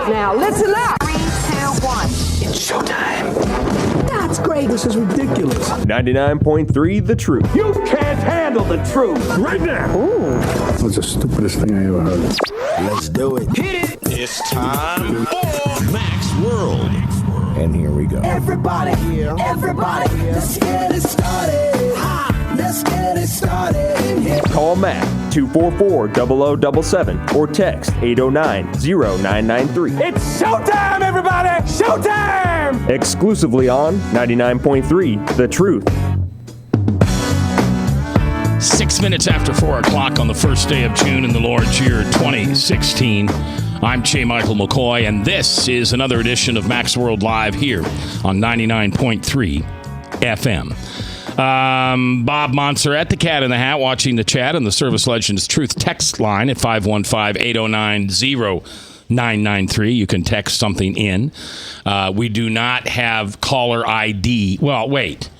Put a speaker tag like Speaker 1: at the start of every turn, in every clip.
Speaker 1: Now, listen up.
Speaker 2: 3, 2, 1.
Speaker 1: It's showtime.
Speaker 3: That's great. This is ridiculous.
Speaker 4: 99.3 The Truth.
Speaker 3: You can't handle the truth. Right now.
Speaker 1: Ooh.
Speaker 3: That's the stupidest thing I ever heard.
Speaker 5: Let's do it.
Speaker 6: Hit it. It's time for Max World.
Speaker 5: And here we go.
Speaker 7: Everybody, let's get it started. Let's get it started.
Speaker 4: Call Mac 244-0077 or text 809-0993.
Speaker 3: It's showtime, everybody! Showtime!
Speaker 4: Exclusively on 99.3 The Truth.
Speaker 8: 6 minutes after 4 o'clock on the first day of June in the Lord's year 2016. I'm J. Michael McCoy, and this is another edition of Max World Live here on 99.3 FM. Bob Monser, the Cat in the Hat, watching the chat on the Service Legends Truth text line at 515-809-0993. You can text something in. We do not have caller ID. Well, wait.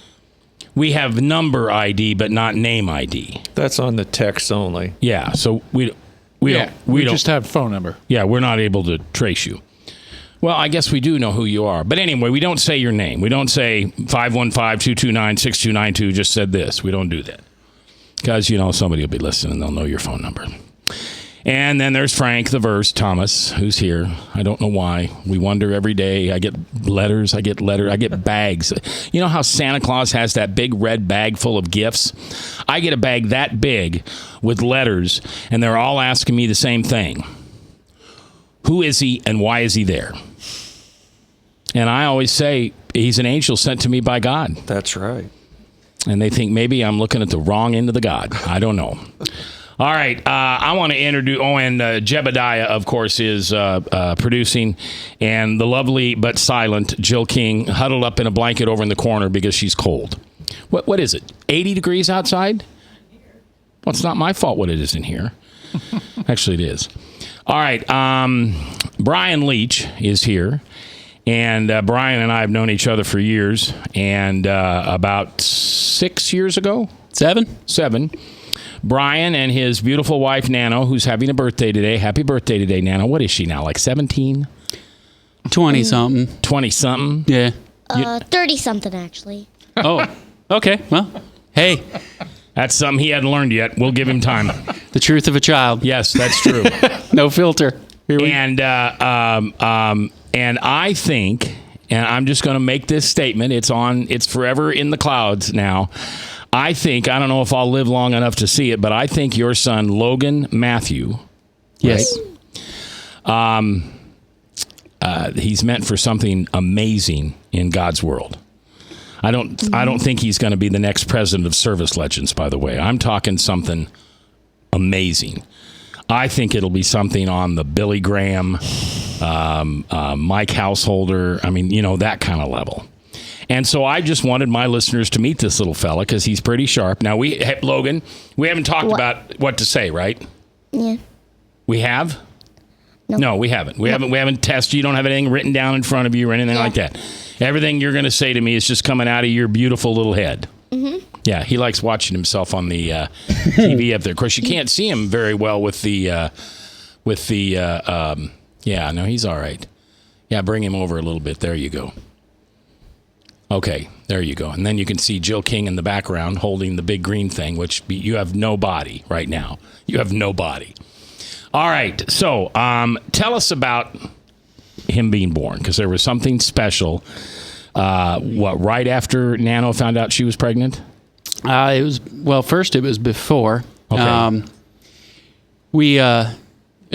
Speaker 8: We have number ID, but not name ID.
Speaker 9: That's on the text only.
Speaker 8: Yeah, so we
Speaker 9: just have phone number.
Speaker 8: Yeah, we're not able to trace you. Well, I guess we do know who you are. But anyway, we don't say your name. We don't say 515-229-6292 just said this. We don't do that. Because, somebody will be listening. They'll know your phone number. And then there's Frank, the Verse, Thomas, who's here. I don't know why. We wonder every day. I get letters. I get bags. You know how Santa Claus has that big red bag full of gifts? I get a bag that big with letters, and they're all asking me the same thing. Who is he and why is he there? And I always say, he's an angel sent to me by God.
Speaker 9: That's right.
Speaker 8: And they think maybe I'm looking at the wrong end of the God. I don't know. All right. I want to introduce, and Jebediah, of course, is producing. And the lovely but silent Jill King huddled up in a blanket over in the corner because she's cold. What is it? 80 degrees outside? Well, it's not my fault what it is in here. Actually, it is. All right. Brian Leech is here. And Brian and I have known each other for years. And about 6 years ago? 7. Brian and his beautiful wife, Nano, who's having a birthday today. Happy birthday today, Nano. What is she now, like 17?
Speaker 10: 20-something.
Speaker 8: 20-something?
Speaker 10: Yeah.
Speaker 11: 30-something, actually.
Speaker 10: Oh, okay. Well, hey.
Speaker 8: That's something he hadn't learned yet. We'll give him time.
Speaker 10: The truth of a child.
Speaker 8: Yes, that's true.
Speaker 10: No filter.
Speaker 8: And I think, and I'm just going to make this statement, it's forever in the clouds now. I don't know if I'll live long enough to see it, but I think your son, Logan Matthew,
Speaker 10: yes,
Speaker 8: right? He's meant for something amazing in God's world. I don't think he's going to be the next president of Service Legends, by the way. I'm talking something amazing. I think it'll be something on the Billy Graham, Mike Householder. I mean, that kind of level. And so I just wanted my listeners to meet this little fella because he's pretty sharp. Now, Logan, we haven't talked about what to say, right?
Speaker 11: Yeah.
Speaker 8: We have? No, we haven't. We haven't tested. You don't have anything written down in front of you or anything like that. Everything you're going to say to me is just coming out of your beautiful little head.
Speaker 11: Mm-hmm.
Speaker 8: Yeah, he likes watching himself on the TV up there. Of course, you can't see him very well with the yeah, no, he's all right. Yeah, bring him over a little bit. There you go. Okay, there you go. And then you can see Jill King in the background holding the big green thing, which you have no body right now. You have no body. All right, so tell us about him being born, because there was something special. Right after Nano found out she was pregnant?
Speaker 10: First it was before.
Speaker 8: Okay.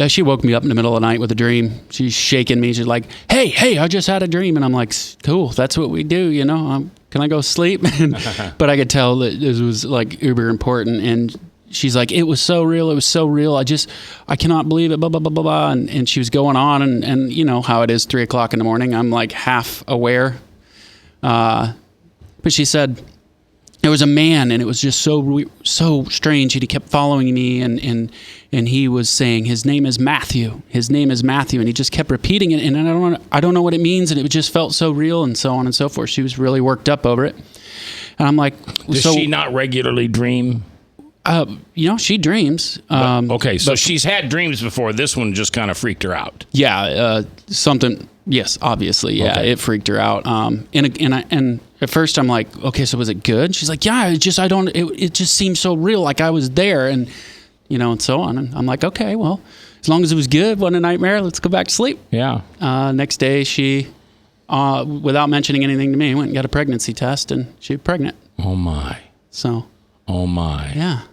Speaker 10: She woke me up in the middle of the night with a dream. She's shaking me. She's like, hey, I just had a dream. And I'm like, cool, that's what we do, can I go sleep? But I could tell that this was like uber important. And she's like, it was so real. I cannot believe it, blah, blah, blah, blah, blah. And she was going on. And you know how it is, 3 o'clock in the morning. I'm like half aware. But she said, there was a man, and it was just so strange. He kept following me, and he was saying, his name is Matthew. His name is Matthew, and he just kept repeating it. And I don't know what it means, and it just felt so real, and so on and so forth. She was really worked up over it, and I'm like,
Speaker 8: does she not regularly dream?
Speaker 10: She dreams.
Speaker 8: Okay, so she's had dreams before. This one just kind of freaked her out.
Speaker 10: Yeah, something. Yes, obviously. Yeah,
Speaker 8: Okay.
Speaker 10: it freaked her out. And at first I'm like, okay, so was it good? She's like, yeah, it just seemed so real, like I was there, and and so on. And I'm like, okay, well, as long as it was good, wasn't a nightmare, let's go back to sleep.
Speaker 8: Yeah.
Speaker 10: Next day, she, without mentioning anything to me, went and got a pregnancy test, and she was pregnant.
Speaker 8: Oh my.
Speaker 10: So.
Speaker 8: Oh my.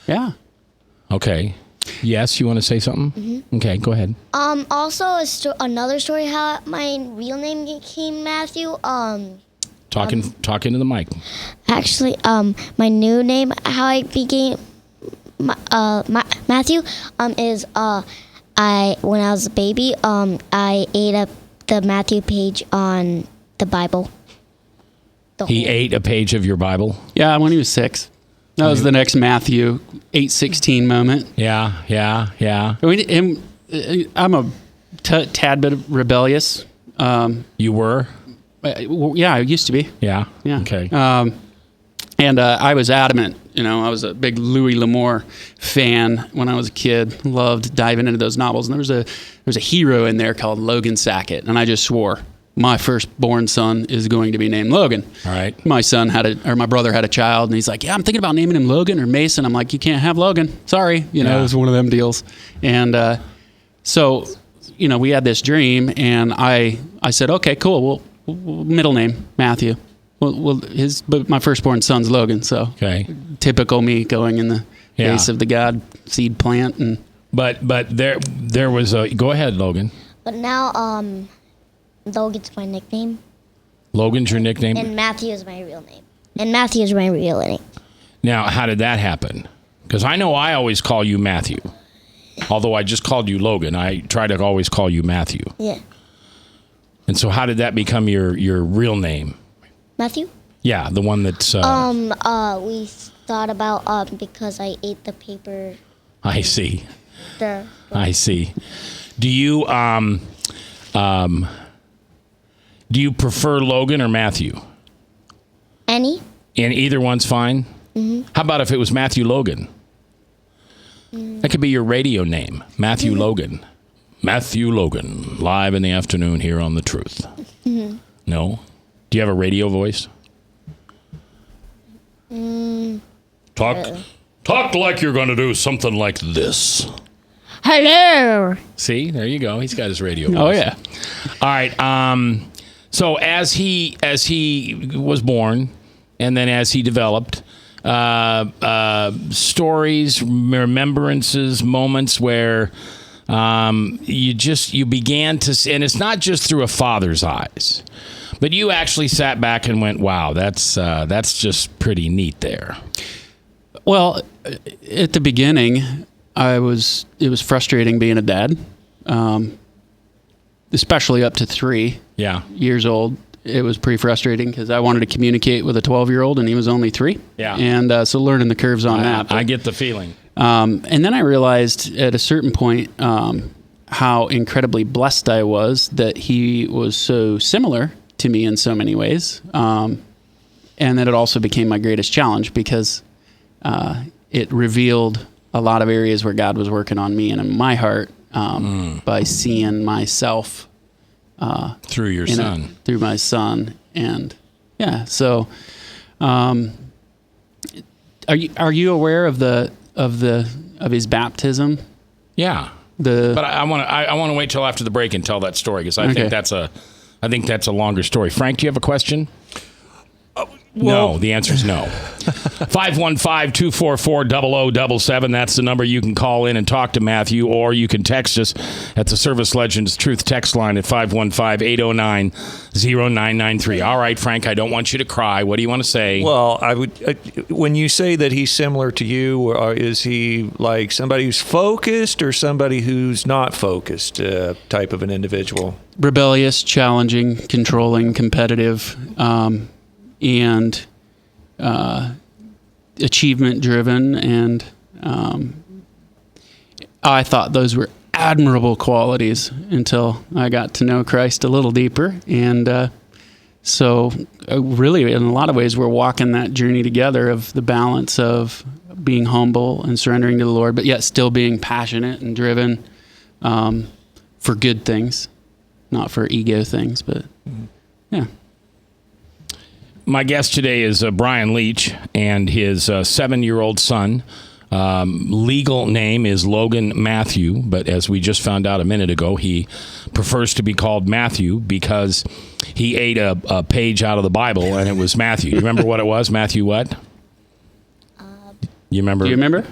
Speaker 10: Yeah.
Speaker 8: Okay. Yes, you want to say something? Mm-hmm. Okay, go ahead.
Speaker 11: Also, another story how my real name became Matthew.
Speaker 8: Talk into the mic.
Speaker 11: Actually, my new name, how I became Matthew, is when I was a baby, I ate up the Matthew page on the Bible.
Speaker 8: He ate a page of your Bible?
Speaker 10: Yeah, when he was 6. That was the next Matthew 8:16 moment.
Speaker 8: Yeah.
Speaker 10: I'm a tad bit rebellious.
Speaker 8: You were?
Speaker 10: Yeah, I used to be.
Speaker 8: Yeah.
Speaker 10: Okay.
Speaker 8: And
Speaker 10: I was adamant. I was a big Louis L'Amour fan when I was a kid. Loved diving into those novels. And there was a hero in there called Logan Sackett, and I just swore, my firstborn son is going to be named Logan.
Speaker 8: All right.
Speaker 10: My brother had a child, and he's like, yeah, I'm thinking about naming him Logan or Mason. I'm like, you can't have Logan. Sorry. It was one of them deals. And so, we had this dream, and I said, okay, cool. Well, middle name, Matthew. But my firstborn son's Logan, so
Speaker 8: okay.
Speaker 10: Typical me going in the face of the God seed plant.
Speaker 8: But there was a... Go ahead, Logan.
Speaker 11: But now, Logan's my nickname.
Speaker 8: Logan's your nickname?
Speaker 11: And Matthew is my real name.
Speaker 8: Now, how did that happen? Because I know I always call you Matthew. Although I just called you Logan, I try to always call you Matthew.
Speaker 11: Yeah.
Speaker 8: And so how did that become your real name?
Speaker 11: Matthew?
Speaker 8: Yeah, the one that's...
Speaker 11: we thought about, because I ate the paper.
Speaker 8: I see. I see. Do you... Do you prefer Logan or Matthew?
Speaker 11: Any.
Speaker 8: And either one's fine? Mm-hmm. How about if it was Matthew Logan? That could be your radio name, Matthew Logan. Matthew Logan, live in the afternoon here on The Truth. Mm-hmm. No? Do you have a radio voice? Talk like you're going to do something like this.
Speaker 11: Hello.
Speaker 8: See, there you go. He's got his radio voice.
Speaker 10: Oh yeah.
Speaker 8: All right. So as he was born, and then as he developed, stories, remembrances, moments where you began to, and it's not just through a father's eyes, but you actually sat back and went, "Wow, that's just pretty neat there."
Speaker 10: Well, at the beginning, it was frustrating being a dad, especially up to 3 years old. It was pretty frustrating because I wanted to communicate with a 12-year-old, and he was only 3.
Speaker 8: Yeah.
Speaker 10: And so learning the curves on that.
Speaker 8: I get the feeling.
Speaker 10: And then I realized at a certain point how incredibly blessed I was that he was so similar to me in so many ways. And then it also became my greatest challenge because it revealed a lot of areas where God was working on me and in my heart by seeing myself
Speaker 8: through your son,
Speaker 10: through my son, and So, are you aware of his baptism?
Speaker 8: Yeah. But I want to wait till after the break and tell that story because I think that's a longer story. Frank, do you have a question? No, the answer is no. 515-244-0077. That's the number you can call in and talk to Matthew, or you can text us at the Service Legends Truth text line at 515-809-0993. All right, Frank, I don't want you to cry. What do you want to say?
Speaker 9: Well, I would. When you say that he's similar to you, or is he like somebody who's focused or somebody who's not focused type of an individual?
Speaker 10: Rebellious, challenging, controlling, competitive. And achievement driven, and I thought those were admirable qualities until I got to know Christ a little deeper. And so really, in a lot of ways, we're walking that journey together of the balance of being humble and surrendering to the Lord, but yet still being passionate and driven for good things, not for ego things, but yeah.
Speaker 8: My guest today is Brian Leech and his 7-year-old son. Legal name is Logan Matthew, but as we just found out a minute ago, he prefers to be called Matthew because he ate a page out of the Bible and it was Matthew. You remember what it was? Matthew what? You remember?
Speaker 10: Do you remember?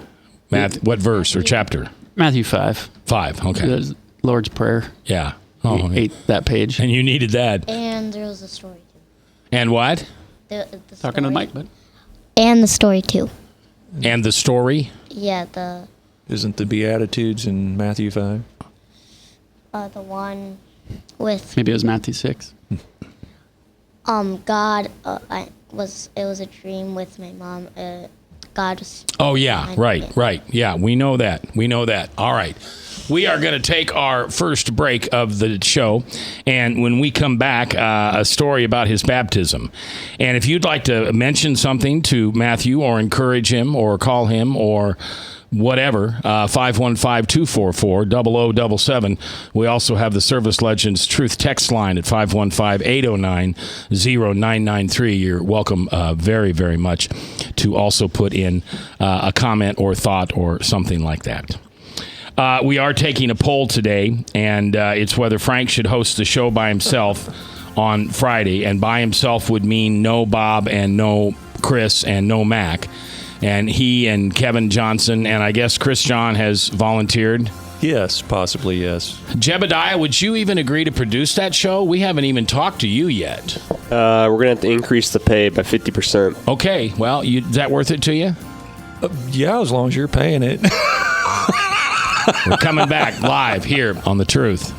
Speaker 8: What verse or chapter?
Speaker 10: Matthew 5.
Speaker 8: 5, okay.
Speaker 10: The Lord's Prayer.
Speaker 8: Yeah.
Speaker 10: Oh, ate that page.
Speaker 8: And you needed that.
Speaker 11: And there was a story too.
Speaker 8: And what?
Speaker 11: The
Speaker 10: Talking to the
Speaker 11: story.
Speaker 10: mic, bud.
Speaker 11: And the story too.
Speaker 8: And the story?
Speaker 11: Yeah,
Speaker 9: Isn't the Beatitudes in Matthew 5?
Speaker 11: the one with
Speaker 10: Maybe it was Matthew 6.
Speaker 11: God. It was a dream with my mom. God was.
Speaker 8: Oh, yeah, right. Yeah, we know that. All right. We are going to take our first break of the show, and when we come back, a story about his baptism. And if you'd like to mention something to Matthew or encourage him or call him or whatever, 515-244-0077. We also have the Service Legends Truth text line at 515-809-0993. You're welcome very, very much to also put in a comment or thought or something like that. We are taking a poll today, and it's whether Frank should host the show by himself on Friday. And by himself would mean no Bob and no Chris and no Mac. And he and Kevin Johnson, and I guess Chris John has volunteered.
Speaker 9: Yes, possibly, yes.
Speaker 8: Jebediah, would you even agree to produce that show? We haven't even talked to you yet.
Speaker 4: We're going to have to increase the pay by 50%.
Speaker 8: Okay, well, is that worth it to you?
Speaker 9: Yeah, as long as you're paying it.
Speaker 8: We're coming back live here on The Truth.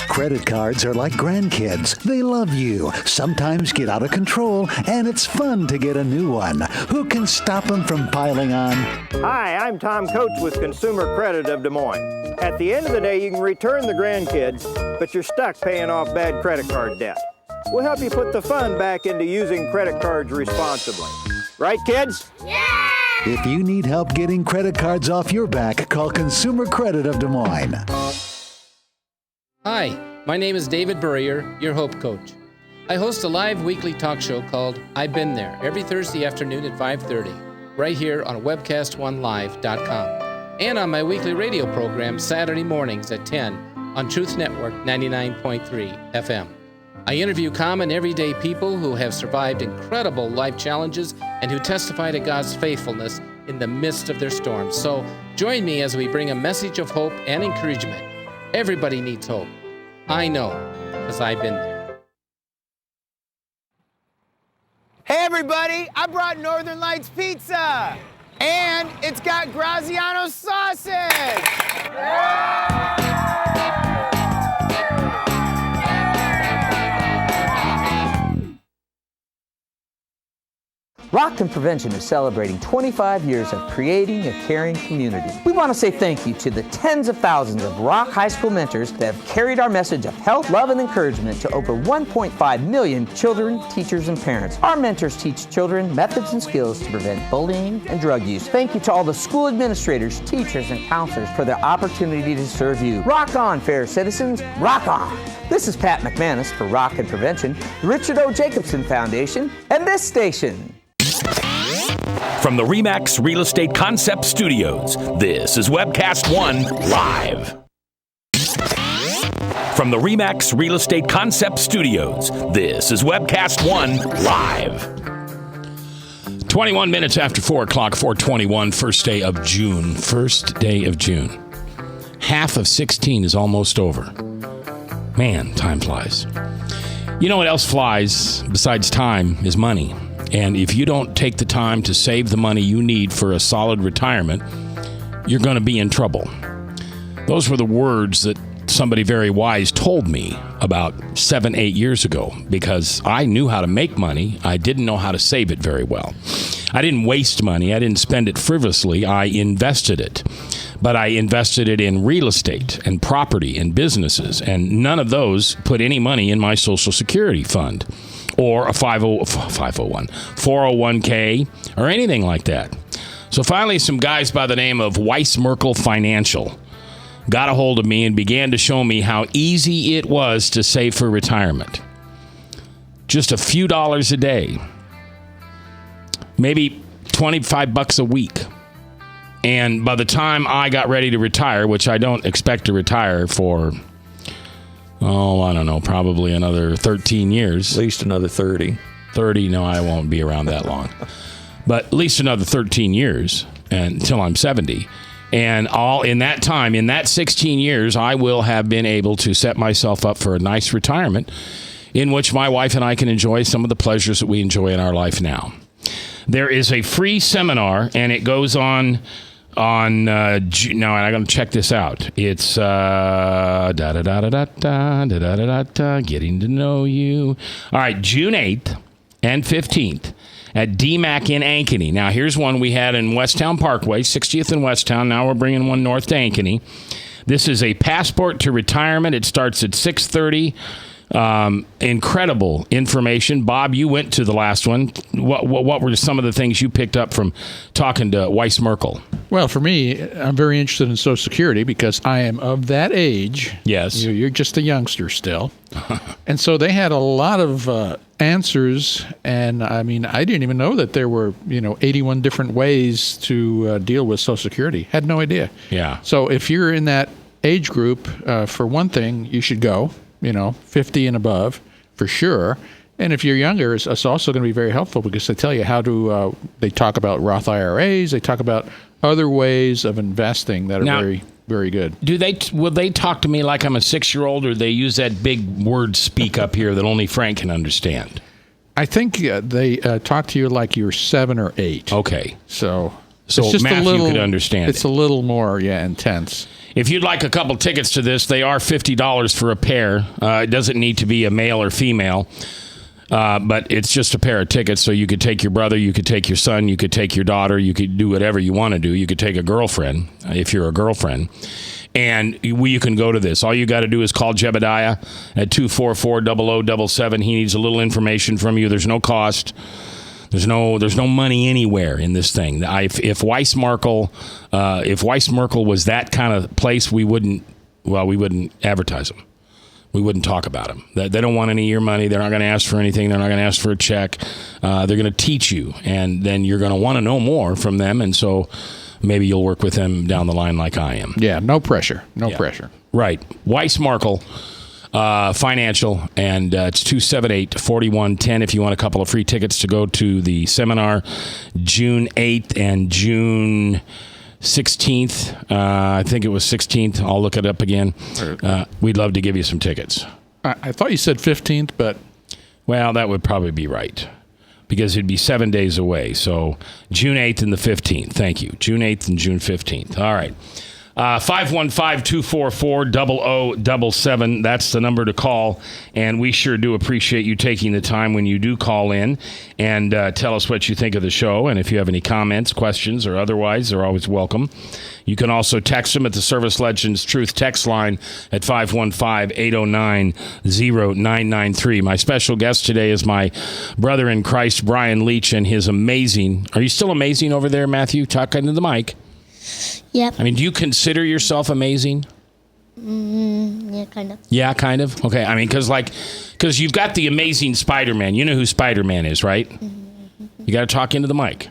Speaker 2: Credit cards are like grandkids. They love you, sometimes get out of control, and it's fun to get a new one. Who can stop them from piling on?
Speaker 12: Hi, I'm Tom Coates with Consumer Credit of Des Moines. At the end of the day, you can return the grandkids, but you're stuck paying off bad credit card debt. We'll help you put the fun back into using credit cards responsibly. Right, kids?
Speaker 2: Yeah! If you need help getting credit cards off your back, call Consumer Credit of Des Moines.
Speaker 13: Hi, my name is David Burrier, your Hope Coach. I host a live weekly talk show called I've Been There every Thursday afternoon at 5:30, right here on webcast1live.com, and on my weekly radio program Saturday mornings at 10 on Truth Network 99.3 FM. I interview common everyday people who have survived incredible life challenges and who testify to God's faithfulness in the midst of their storms. So join me as we bring a message of hope and encouragement. Everybody needs hope. I know, because I've been there.
Speaker 14: Hey everybody, I brought Northern Lights Pizza! And it's got Graziano sausage!
Speaker 15: Rock and Prevention is celebrating 25 years of creating a caring community. We want to say thank you to the tens of thousands of Rock High School mentors that have carried our message of health, love, and encouragement to over 1.5 million children, teachers, and parents. Our mentors teach children methods and skills to prevent bullying and drug use. Thank you to all the school administrators, teachers, and counselors for their opportunity to serve you. Rock on, fair citizens, rock on! This is Pat McManus for Rock and Prevention, the Richard O. Jacobson Foundation, and this station.
Speaker 16: From the RE/MAX Real Estate Concept Studios, this is Webcast One Live. From the RE/MAX Real Estate Concept Studios, this is Webcast One Live.
Speaker 8: 21 minutes after 4 o'clock, 4:21, first day of June. First day of June. Half of 16 is almost over. Man, time flies. You know what else flies besides time is money. And if you don't take the time to save the money you need for a solid retirement, you're going to be in trouble. Those were the words that somebody very wise told me about 7-8 years ago, because I knew how to make money. I didn't know how to save it very well. I didn't waste money. I didn't spend it frivolously. I invested it. But I invested it in real estate and property and businesses, and none of those put any money in my Social Security fund or a 401k or anything like that. So finally, some guys by the name of Weiss Merkel Financial got a hold of me and began to show me how easy it was to save for retirement. Just a few dollars a day, maybe $25 a week. And by the time I got ready to retire, which I don't expect to retire for, I don't know, probably another 13 years.
Speaker 9: At least another 30.
Speaker 8: 30, no, I won't be around that long. But at least another 13 years until I'm 70. And all in that time, in that 16 years, I will have been able to set myself up for a nice retirement in which my wife and I can enjoy some of the pleasures that we enjoy in our life now. There is a free seminar, and it goes on now, and I'm going to check this out. It's getting to know you. All right, June 8th and 15th at DMAC in Ankeny. Now, here's one we had in Westtown Parkway, 60th and Westtown. Now we're bringing one north to Ankeny. This is a passport to retirement. It starts at 6:30. Incredible information. Bob, you went to the last one. What were some of the things you picked up from talking to Weiss Merkel?
Speaker 17: Well, for me, I'm very interested in Social Security because I am of that age.
Speaker 8: Yes.
Speaker 17: You're just a youngster still. And so they had a lot of answers. And I mean, I didn't even know that there were, 81 different ways to deal with Social Security. Had no idea.
Speaker 8: Yeah.
Speaker 17: So if you're in that age group, for one thing, you should go. 50 and above for sure. And if you're younger, it's also going to be very helpful because they tell you how to, they talk about Roth IRAs, they talk about other ways of investing that are very, very good.
Speaker 8: Will they talk to me like I'm a 6-year-old, or they use that big word speak up here that only Frank can understand?
Speaker 17: I think they talk to you like you're 7 or 8.
Speaker 8: Okay.
Speaker 17: So
Speaker 8: it's just Matthew could understand
Speaker 17: It's a little more, intense.
Speaker 8: If you'd like a couple tickets to this, they are $50 for a pair. It doesn't need to be a male or female, but it's just a pair of tickets. So you could take your brother, you could take your son, you could take your daughter, you could do whatever you want to do. You could take a girlfriend if you're a girlfriend. And you can go to this. All you got to do is call Jebediah at 244-0077. He needs a little information from you. There's no cost. There's no money anywhere in this thing. If Weiss Merkel was that kind of place, we wouldn't advertise them. We wouldn't talk about them. They don't want any of your money. They're not going to ask for anything. They're not going to ask for a check. They're going to teach you, and then you're going to want to know more from them. And so maybe you'll work with them down the line like I am.
Speaker 17: Yeah, no pressure. No pressure.
Speaker 8: Right. Weiss Merkel Financial, and it's 278-4110 if you want a couple of free tickets to go to the seminar June 8th and June 16th. I think it was 16th. I'll look it up again. We'd love to give you some tickets.
Speaker 17: I thought you said 15th, but...
Speaker 8: Well, that would probably be right, because it'd be 7 days away. So June 8th and the 15th. Thank you. June 8th and June 15th. All right. 515-244-0077. That's the number to call. And we sure do appreciate you taking the time when you do call in and tell us what you think of the show. And if you have any comments, questions, or otherwise, they're always welcome. You can also text them at the Service Legends Truth text line at 515-809-0993. My special guest today is my brother in Christ, Brian Leech, and his amazing... Are you still amazing over there, Matthew? Talk into the mic.
Speaker 11: Yep.
Speaker 8: I mean, do you consider yourself amazing?
Speaker 11: Yeah, kind of.
Speaker 8: Yeah, kind of. Okay. I mean, because you've got the amazing Spider-Man. You know who Spider-Man is, right? Mm-hmm. You got to talk into the mic.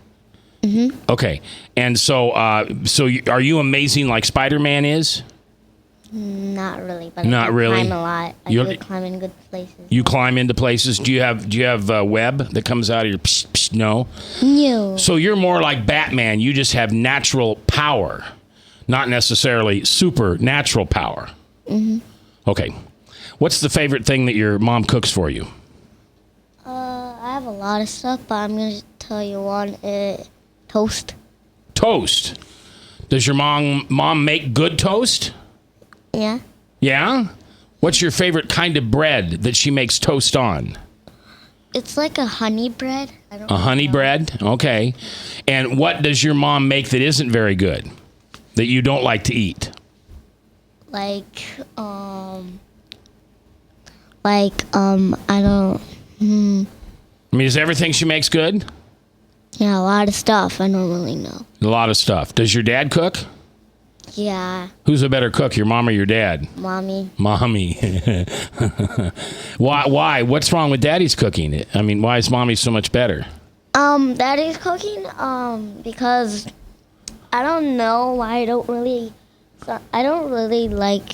Speaker 11: Mm-hmm.
Speaker 8: Okay. And so, are you amazing like Spider-Man is?
Speaker 11: Not really, but
Speaker 8: Not
Speaker 11: I
Speaker 8: really.
Speaker 11: climb a lot. I do climb in good places.
Speaker 8: You climb into places. Do you have a web that comes out of your? Psh, psh, no.
Speaker 11: No.
Speaker 8: So you're more like Batman. You just have natural power, not necessarily supernatural power.
Speaker 11: Mm-hmm.
Speaker 8: Okay. What's the favorite thing that your mom cooks for you?
Speaker 11: I have a lot of stuff, but I'm gonna tell you one. Toast.
Speaker 8: Toast. Does your mom make good toast?
Speaker 11: Yeah.
Speaker 8: Yeah? What's your favorite kind of bread that she makes toast on?
Speaker 11: It's like a honey bread.
Speaker 8: A honey bread? Okay. And what does your mom make that isn't very good, that you don't like to eat?
Speaker 11: I don't...
Speaker 8: I mean, is everything she makes good?
Speaker 11: Yeah, a lot of stuff. I don't really know.
Speaker 8: A lot of stuff. Does your dad cook?
Speaker 11: Yeah.
Speaker 8: Who's a better cook, your mom or your dad?
Speaker 11: Mommy.
Speaker 8: Mommy. Why? What's wrong with daddy's cooking? I mean, why is mommy so much better?
Speaker 11: Daddy's cooking, because I don't know why I don't really like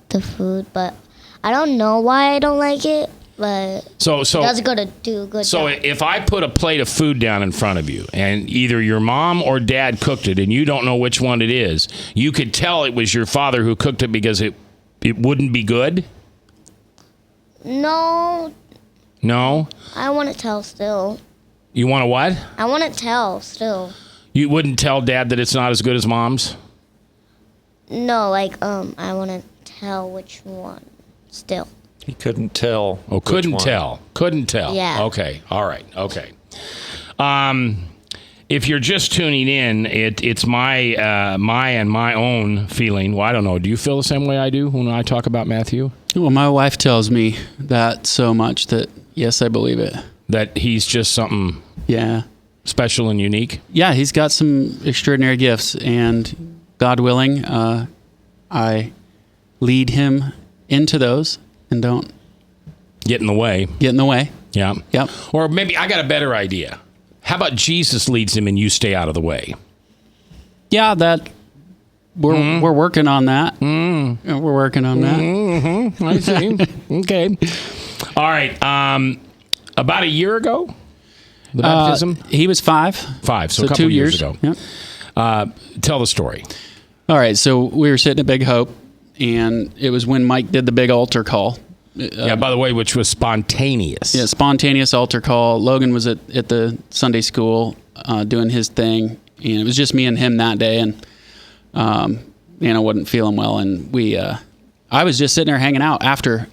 Speaker 11: the food, but I don't know why I don't like it, but
Speaker 8: so
Speaker 11: it does go to do a good
Speaker 8: So
Speaker 11: job.
Speaker 8: if I put a plate of food down in front of you and either your mom or dad cooked it and you don't know which one it is, you could tell it was your father who cooked it because it wouldn't be good?
Speaker 11: No.
Speaker 8: No?
Speaker 11: I want to tell still.
Speaker 8: You want to what?
Speaker 11: I want to tell still.
Speaker 8: You wouldn't tell dad that it's not as good as mom's?
Speaker 11: No, I want to tell which one still.
Speaker 9: He couldn't tell.
Speaker 8: Oh, couldn't tell. Couldn't tell.
Speaker 11: Yeah.
Speaker 8: Okay. All right. Okay. If you're just tuning in, it's my own feeling. Well, I don't know. Do you feel the same way I do when I talk about Matthew?
Speaker 10: Well, my wife tells me that so much that, yes, I believe it.
Speaker 8: That he's just something special and unique?
Speaker 10: Yeah, he's got some extraordinary gifts, and God willing, I lead him into those and don't
Speaker 8: get in the way. Yeah.
Speaker 10: Yep.
Speaker 8: Or maybe I got a better idea. How about Jesus leads him and you stay out of the way?
Speaker 10: Yeah, that we're working on that. We're working on that.
Speaker 8: Mm-hmm. I see. Okay. All right. About a year ago, the baptism?
Speaker 10: He was 5.
Speaker 8: So a couple
Speaker 10: 2
Speaker 8: years ago.
Speaker 10: Yep.
Speaker 8: Tell the story.
Speaker 10: All right. So we were sitting at Big Hope, and it was when Mike did the big altar call.
Speaker 8: By the way, which was spontaneous.
Speaker 10: Yeah, spontaneous altar call. Logan was at the Sunday school doing his thing, and it was just me and him that day, and wasn't feeling well, and I was just sitting there hanging out after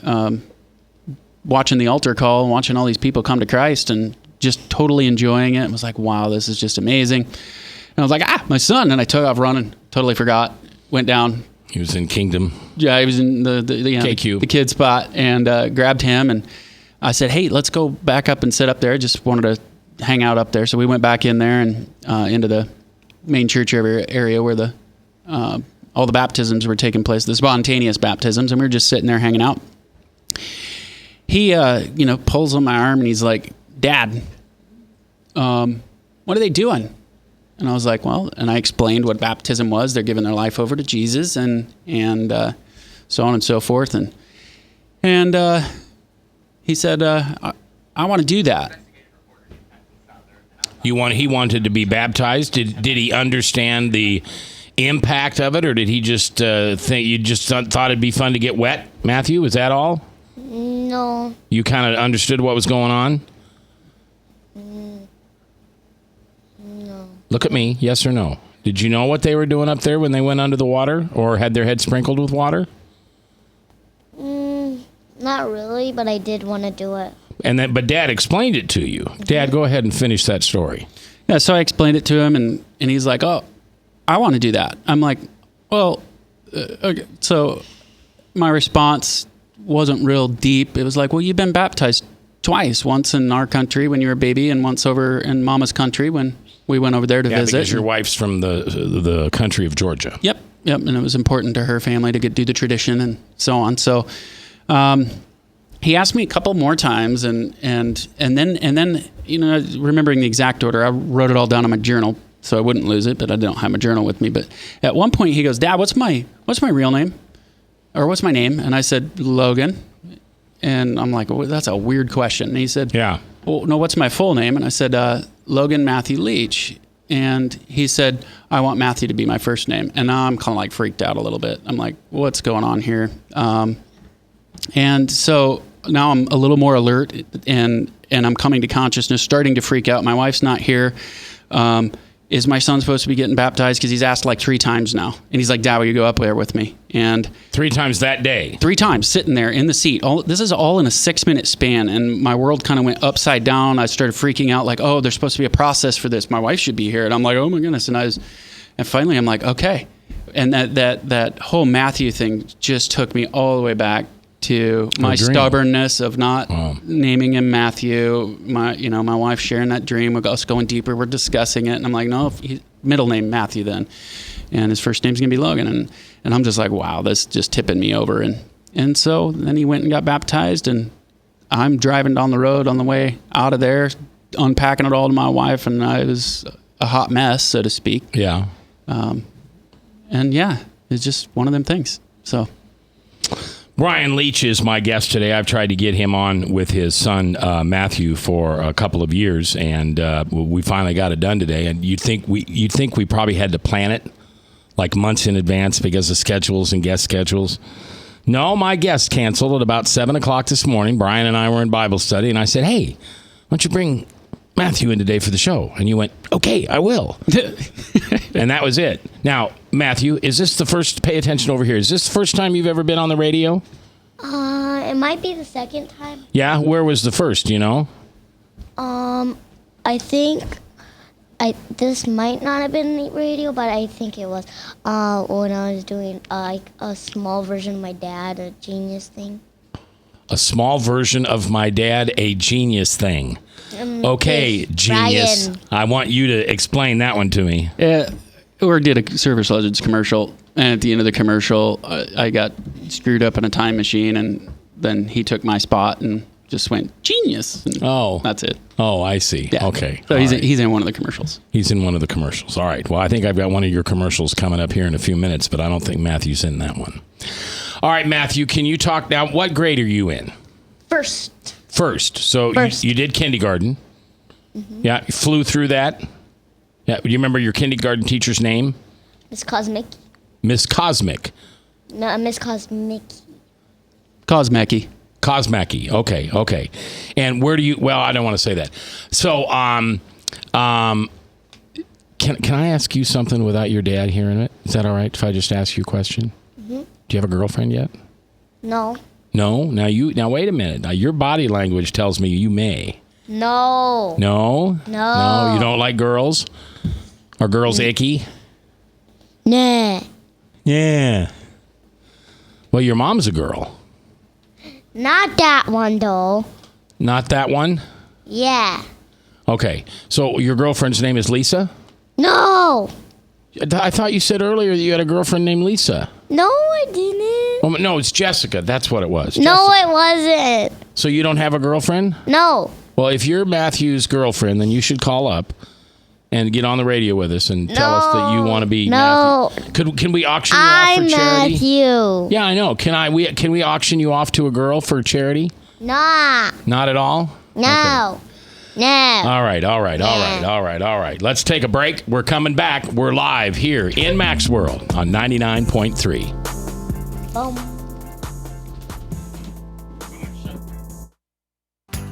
Speaker 10: watching the altar call and watching all these people come to Christ and just totally enjoying it. I was like, wow, this is just amazing. And I was like, my son, and I took off running, totally forgot, went down.
Speaker 8: He was in Kingdom.
Speaker 10: Yeah, he was in the
Speaker 8: KQ.
Speaker 10: the kid spot, and grabbed him, and I said, hey, let's go back up and sit up there. Just wanted to hang out up there. So we went back in there and into the main church area where all the baptisms were taking place, the spontaneous baptisms, and we were just sitting there hanging out. He, pulls on my arm, and he's like, Dad, what are they doing? And I was like, well, and I explained what baptism was. They're giving their life over to Jesus, and so on and so forth. And he said, I want to do that.
Speaker 8: He wanted to be baptized. Did he understand the impact of it, or did he just think you just thought it'd be fun to get wet? Matthew, is that all?
Speaker 11: No.
Speaker 8: You kind of understood what was going on?
Speaker 11: No.
Speaker 8: Look at me. Yes or no? Did you know what they were doing up there when they went under the water or had their head sprinkled with water?
Speaker 11: Not really, but I did want to do it.
Speaker 8: But Dad explained it to you. Dad, go ahead and finish that story.
Speaker 10: Yeah, so I explained it to him, and he's like, oh, I want to do that. I'm like, well, okay. So my response wasn't real deep. It was like, well, you've been baptized twice, once in our country when you were a baby and once over in Mama's country when we went over there to visit.
Speaker 8: Because your wife's from the country of Georgia.
Speaker 10: Yep, and it was important to her family to do the tradition and so on. So he asked me a couple more times, and then remembering the exact order, I wrote it all down on my journal so I wouldn't lose it, but I don't have my journal with me. But at one point he goes, Dad, what's my real name? Or what's my name? And I said, Logan. And I'm like, well, that's a weird question. And he said,
Speaker 8: yeah.
Speaker 10: Well, no, what's my full name? And I said, Logan Matthew Leech. And he said, I want Matthew to be my first name. And now I'm kind of like freaked out a little bit. I'm like, what's going on here? And so now I'm a little more alert and I'm coming to consciousness, starting to freak out. My wife's not here. Is my son supposed to be getting baptized? Because he's asked like 3 times now. And he's like, Dad, will you go up there with me? And
Speaker 8: 3 times that day?
Speaker 10: 3 times, sitting there in the seat. This is all in a 6-minute span. And my world kind of went upside down. I started freaking out like, oh, there's supposed to be a process for this. My wife should be here. And I'm like, oh my goodness. And finally I'm like, okay. And that whole Matthew thing just took me all the way back to my stubbornness of not naming him Matthew. My wife sharing that dream of us going deeper. We're discussing it, and I'm like, no, middle name Matthew then, and his first name's gonna be Logan. And I'm just like, wow, this is just tipping me over. And so then he went and got baptized, and I'm driving down the road on the way out of there, unpacking it all to my wife, and I was a hot mess, so to speak.
Speaker 8: Yeah.
Speaker 10: And yeah, it's just one of them things. So.
Speaker 8: Brian Leech is my guest today. I've tried to get him on with his son Matthew for a couple of years, and we finally got it done today. And you'd think we probably had to plan it like months in advance because of schedules and guest schedules. No, my guest canceled at about 7:00 this morning. Brian and I were in Bible study, and I said, "Hey, why don't you bring Matthew in today for the show?" And you went, "Okay, I will." And that was it. Now, Matthew, is this the first, pay attention over here, is this the first time you've ever been on the radio?
Speaker 11: It might be the second time.
Speaker 8: Yeah? Where was the first, you know?
Speaker 11: I think this might not have been the radio, but I think it was when I was doing like a small version of my dad, a genius thing.
Speaker 8: A small version of my dad, a genius thing. Okay, genius.
Speaker 11: Brian.
Speaker 8: I want you to explain that one to me.
Speaker 10: Yeah, we did a Service Legends commercial, and at the end of the commercial, I got screwed up in a time machine, and then he took my spot and just went, genius. And that's it.
Speaker 8: Oh, I see.
Speaker 10: Yeah.
Speaker 8: Okay.
Speaker 10: So he's in one of the commercials.
Speaker 8: He's in one of the commercials. All right. Well, I think I've got one of your commercials coming up here in a few minutes, but I don't think Matthew's in that one. All right, Matthew, can you talk now? What grade are you in? First. So you did kindergarten. Mm-hmm. Yeah, you flew through that. Yeah, do you remember your kindergarten teacher's name?
Speaker 11: Miss Cosmic.
Speaker 8: Miss Cosmic.
Speaker 11: No, Miss Cosmic.
Speaker 10: Cosmecki.
Speaker 8: Cosmecki. Okay. And where do you? Well, I don't want to say that. So, can I ask you something without your dad hearing it? Is that all right if I just ask you a question?
Speaker 11: Mm-hmm.
Speaker 8: Do you have a girlfriend yet?
Speaker 11: No.
Speaker 8: No. Now wait a minute. Now your body language tells me you may.
Speaker 11: No.
Speaker 8: No.
Speaker 11: No.
Speaker 8: You don't like girls? Are girls icky?
Speaker 11: Nah.
Speaker 8: Yeah. Well, your mom's a girl.
Speaker 11: Not that one, though.
Speaker 8: Not that one?
Speaker 11: Yeah.
Speaker 8: Okay. So your girlfriend's name is Lisa?
Speaker 11: No.
Speaker 8: I thought you said earlier that you had a girlfriend named Lisa.
Speaker 11: No, I didn't.
Speaker 8: Well, no, it's Jessica. That's what it was.
Speaker 11: No,
Speaker 8: Jessica.
Speaker 11: it wasn't.
Speaker 8: So you don't have a girlfriend?
Speaker 11: No.
Speaker 8: Well, if you're Matthew's girlfriend, then you should call up and get on the radio with us and tell us that you want to be Matthew. Can we auction you off for charity?
Speaker 11: Matthew.
Speaker 8: Yeah, I know. Can we auction you off to a girl for charity?
Speaker 11: Nah.
Speaker 8: Not at all?
Speaker 11: No.
Speaker 8: Okay.
Speaker 11: No.
Speaker 8: All right. Let's take a break. We're coming back. We're live here in Mac's World on 99.3.
Speaker 11: Boom.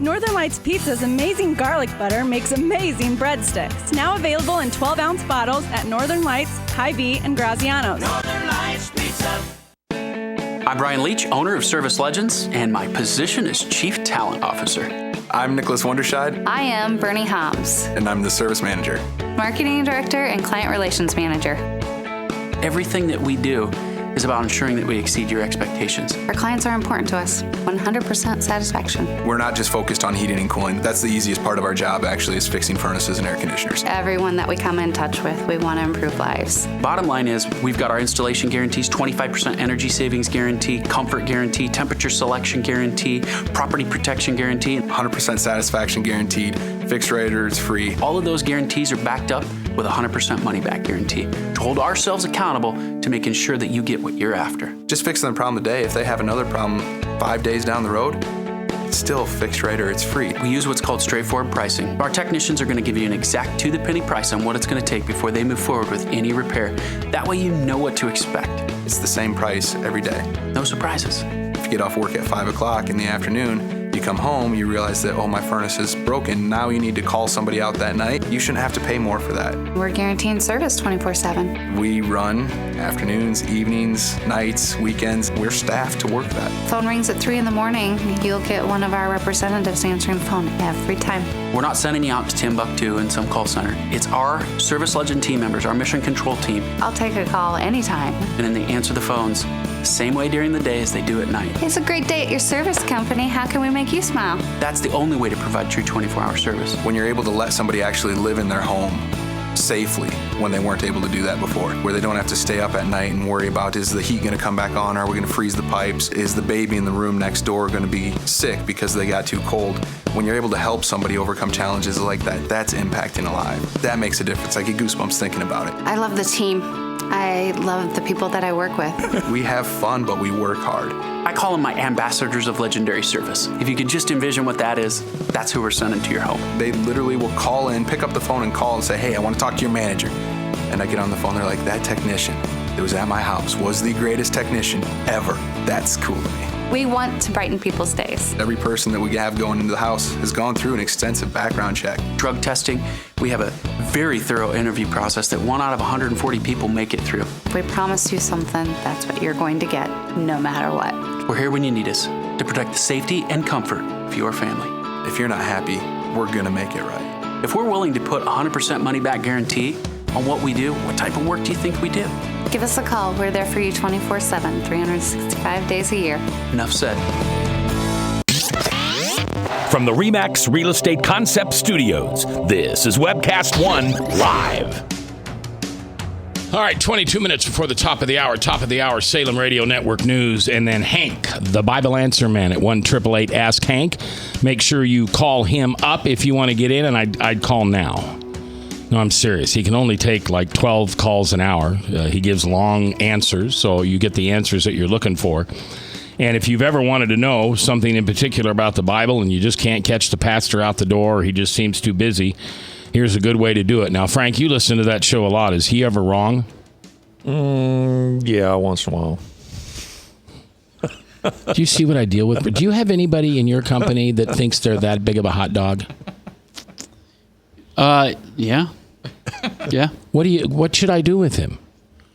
Speaker 18: Northern Lights Pizza's amazing garlic butter makes amazing breadsticks. Now available in 12-ounce bottles at Northern Lights, Hy-Vee, and Graziano's.
Speaker 19: Northern Lights Pizza.
Speaker 10: I'm Brian Leech, owner of Service Legends, and my position is Chief Talent Officer.
Speaker 20: I'm Nicholas Wonderscheid.
Speaker 21: I am Bernie Hobbs,
Speaker 20: And I'm the Service Manager.
Speaker 21: Marketing Director and Client Relations Manager.
Speaker 10: Everything that we do is about ensuring that we exceed your expectations.
Speaker 21: Our clients are important to us. 100% satisfaction.
Speaker 20: We're not just focused on heating and cooling. That's the easiest part of our job, actually, is fixing furnaces and air conditioners.
Speaker 21: Everyone that we come in touch with, we want to improve lives.
Speaker 10: Bottom line is, we've got our installation guarantees, 25% energy savings guarantee, comfort guarantee, temperature selection guarantee, property protection guarantee.
Speaker 20: 100% satisfaction guaranteed. Fixed rate or it's free.
Speaker 10: All of those guarantees are backed up with a 100% money back guarantee to hold ourselves accountable to making sure that you get what you're after.
Speaker 20: Just fix them problem today. If they have another problem 5 days down the road, it's still fixed rate or it's free.
Speaker 10: We use what's called straightforward pricing. Our technicians are going to give you an exact to-the-penny price on what it's going to take before they move forward with any repair. That way you know what to expect.
Speaker 20: It's the same price every day.
Speaker 10: No surprises.
Speaker 20: If you get off work at 5 o'clock in the afternoon, you come home, you realize that, oh, my furnace is broken. Now you need to call somebody out that night. You shouldn't have to pay more for that.
Speaker 21: We're guaranteeing service 24/7.
Speaker 20: We run afternoons, evenings, nights, weekends. We're staffed to work that.
Speaker 21: Phone rings at 3 in the morning. You'll get one of our representatives answering the phone every time.
Speaker 10: We're not sending you out to Timbuktu in some call center. It's our Service Legend team members, our mission control team.
Speaker 21: I'll take a call anytime.
Speaker 10: And then they answer the phones the same way during the day as they do at night.
Speaker 21: It's a great day at your service company. How can we make you smile?
Speaker 10: That's the only way to provide true 24-hour service.
Speaker 20: When you're able to let somebody actually live in their home safely when they weren't able to do that before, where they don't have to stay up at night and worry about, is the heat going to come back on? Are we going to freeze the pipes? Is the baby in the room next door going to be sick because they got too cold? When you're able to help somebody overcome challenges like that, that's impacting a life. That makes a difference. I get goosebumps thinking about it.
Speaker 21: I love the team. I love the people that I work with.
Speaker 20: We have fun, but we work hard.
Speaker 10: I call them my ambassadors of legendary service. If you could just envision what that is, that's who we're sending to your home.
Speaker 20: They literally will call in, pick up the phone and call and say, hey, I want to talk to your manager. And I get on the phone, they're like, that technician that was at my house was the greatest technician ever. That's cool to me.
Speaker 21: We want to brighten people's days.
Speaker 20: Every person that we have going into the house has gone through an extensive background check.
Speaker 10: Drug testing, we have a very thorough interview process that 1 out of 140 people make it through.
Speaker 21: If we promise you something, that's what you're going to get, no matter what.
Speaker 10: We're here when you need us to protect the safety and comfort of your family.
Speaker 20: If you're not happy, we're going to make it right.
Speaker 10: If we're willing to put 100% money back guarantee on what we do, what type of work do you think we do?
Speaker 21: Give us a call. We're there for you 24/7, 365 days a year.
Speaker 10: Enough said.
Speaker 16: From the RE/MAX Real Estate Concept Studios, this is Webcast One Live.
Speaker 8: All right, 22 minutes before the top of the hour, Salem Radio Network News, and then Hank, the Bible Answer Man at 1-888-ASK-HANK. Make sure you call him up if you want to get in, and I'd call now. No, I'm serious. He can only take like 12 calls an hour. He gives long answers, so you get the answers that you're looking for. And if you've ever wanted to know something in particular about the Bible and you just can't catch the pastor out the door, or he just seems too busy, here's a good way to do it. Now, Frank, you listen to that show a lot. Is he ever wrong?
Speaker 9: Yeah, once in a while.
Speaker 8: Do you see what I deal with? Do you have anybody in your company that thinks they're that big of a hot dog?
Speaker 10: Yeah. Yeah.
Speaker 8: What should I do with him?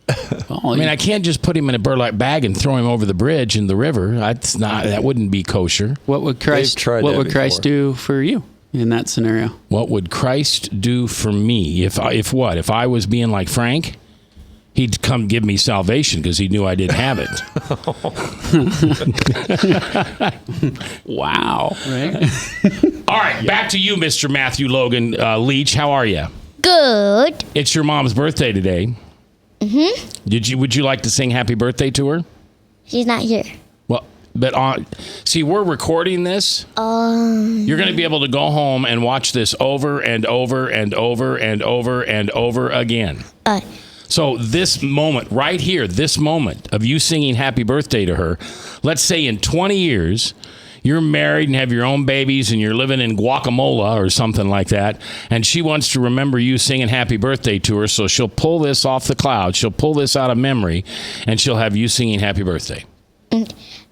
Speaker 8: I mean, I can't just put him in a burlap bag and throw him over the bridge in the river. That wouldn't be kosher.
Speaker 10: What would Christ do for you in that scenario?
Speaker 8: What would Christ do for me? If I was being like Frank, he'd come give me salvation because he knew I didn't have it.
Speaker 10: Wow.
Speaker 8: Right? All right, back to you, Mr. Matthew Logan Leech. How are you?
Speaker 11: Good.
Speaker 8: It's your mom's birthday today.
Speaker 11: Mm-hmm.
Speaker 8: Would you like to sing happy birthday to her?
Speaker 11: She's not here.
Speaker 8: Well, but see, we're recording this. You're going to be able to go home and watch this over and over and over and over and over again. So this moment right here, this moment of you singing happy birthday to her, let's say in 20 years, you're married and have your own babies and you're living in Guacamole or something like that, and she wants to remember you singing happy birthday to her, so she'll pull this off the cloud. She'll pull this out of memory, and she'll have you singing happy birthday.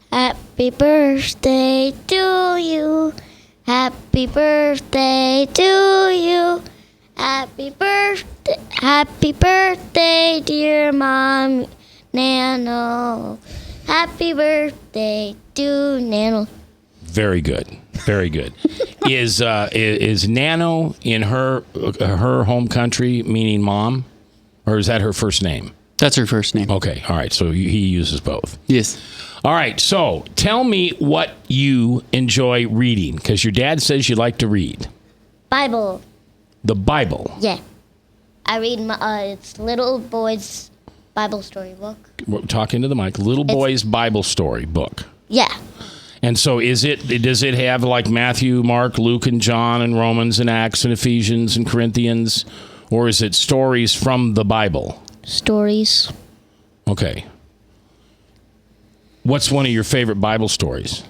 Speaker 11: Happy birthday to you. Happy birthday to you. Happy birthday, dear Mom Nano. Happy birthday to Nano.
Speaker 8: Very good. Very good. Is Nano in her home country meaning mom? Or is that her first name?
Speaker 10: That's her first name.
Speaker 8: Okay. All right. So he uses both.
Speaker 10: Yes.
Speaker 8: All right. So tell me what you enjoy reading, because your dad says you like to read.
Speaker 11: Bible.
Speaker 8: The Bible.
Speaker 11: Yeah. I read it's Little Boy's Bible story book.
Speaker 8: We're talking to the mic. Little Boy's Bible story book.
Speaker 11: Yeah.
Speaker 8: And so does it have like Matthew, Mark, Luke, and John, and Romans, and Acts, and Ephesians, and Corinthians? Or is it stories from the Bible?
Speaker 11: Stories.
Speaker 8: Okay. What's one of your favorite Bible stories?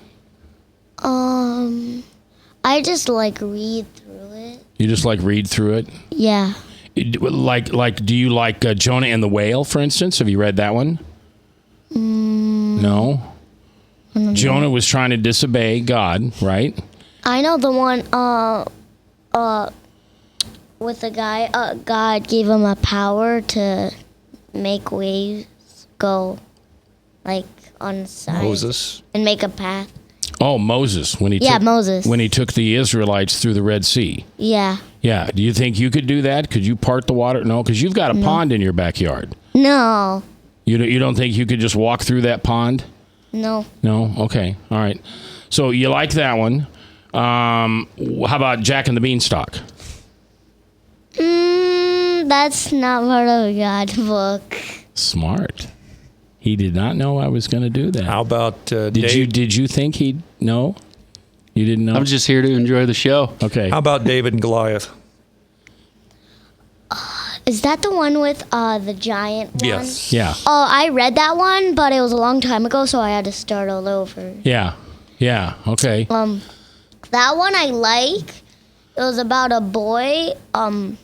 Speaker 11: I just like read through it.
Speaker 8: You just like read through it?
Speaker 11: Yeah.
Speaker 8: Like, do you like Jonah and the Whale, for instance? Have you read that one? No? Jonah was trying to disobey God, right?
Speaker 11: I know the one with the guy, God gave him a power to make waves go like on the side.
Speaker 9: Moses.
Speaker 11: And make a path.
Speaker 8: Oh, Moses.
Speaker 11: Moses.
Speaker 8: When he took the Israelites through the Red Sea.
Speaker 11: Yeah.
Speaker 8: Yeah. Do you think you could do that? Could you part the water? No, because you've got a pond in your backyard.
Speaker 11: No.
Speaker 8: You don't think you could just walk through that pond?
Speaker 11: No.
Speaker 8: No? Okay. All right. So you like that one. How about Jack and the Beanstalk?
Speaker 11: That's not part of God's book.
Speaker 8: Smart. He did not know I was going to do that.
Speaker 9: How about
Speaker 8: Did you think he'd know? You didn't know?
Speaker 10: I'm just here to enjoy the show.
Speaker 8: Okay.
Speaker 9: How about David and Goliath?
Speaker 11: Is that the one with the giant one?
Speaker 9: Yes.
Speaker 8: Yeah.
Speaker 11: Oh, I read that one, but it was a long time ago, so I had to start all over.
Speaker 8: Yeah. Yeah. Okay.
Speaker 11: That one I like. It was about a boy that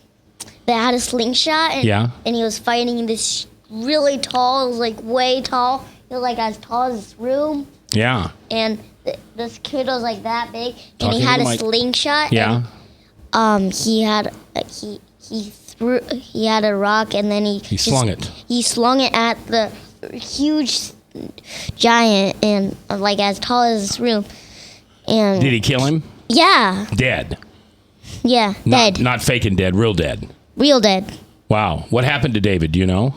Speaker 11: had a slingshot, and he was fighting this really tall. It was like way tall. It was like as tall as this room.
Speaker 8: Yeah.
Speaker 11: And this kid was like that big, and
Speaker 8: Talking
Speaker 11: he had
Speaker 8: to
Speaker 11: a
Speaker 8: Mike.
Speaker 11: slingshot.
Speaker 8: Yeah.
Speaker 11: And, he had a rock, and then he
Speaker 8: slung it.
Speaker 11: He slung it at the huge giant, and like as tall as this room. And
Speaker 8: Did he kill him?
Speaker 11: Yeah.
Speaker 8: Dead.
Speaker 11: Yeah. Dead.
Speaker 8: Not faking dead, real dead.
Speaker 11: Real dead.
Speaker 8: Wow. What happened to David? Do you know?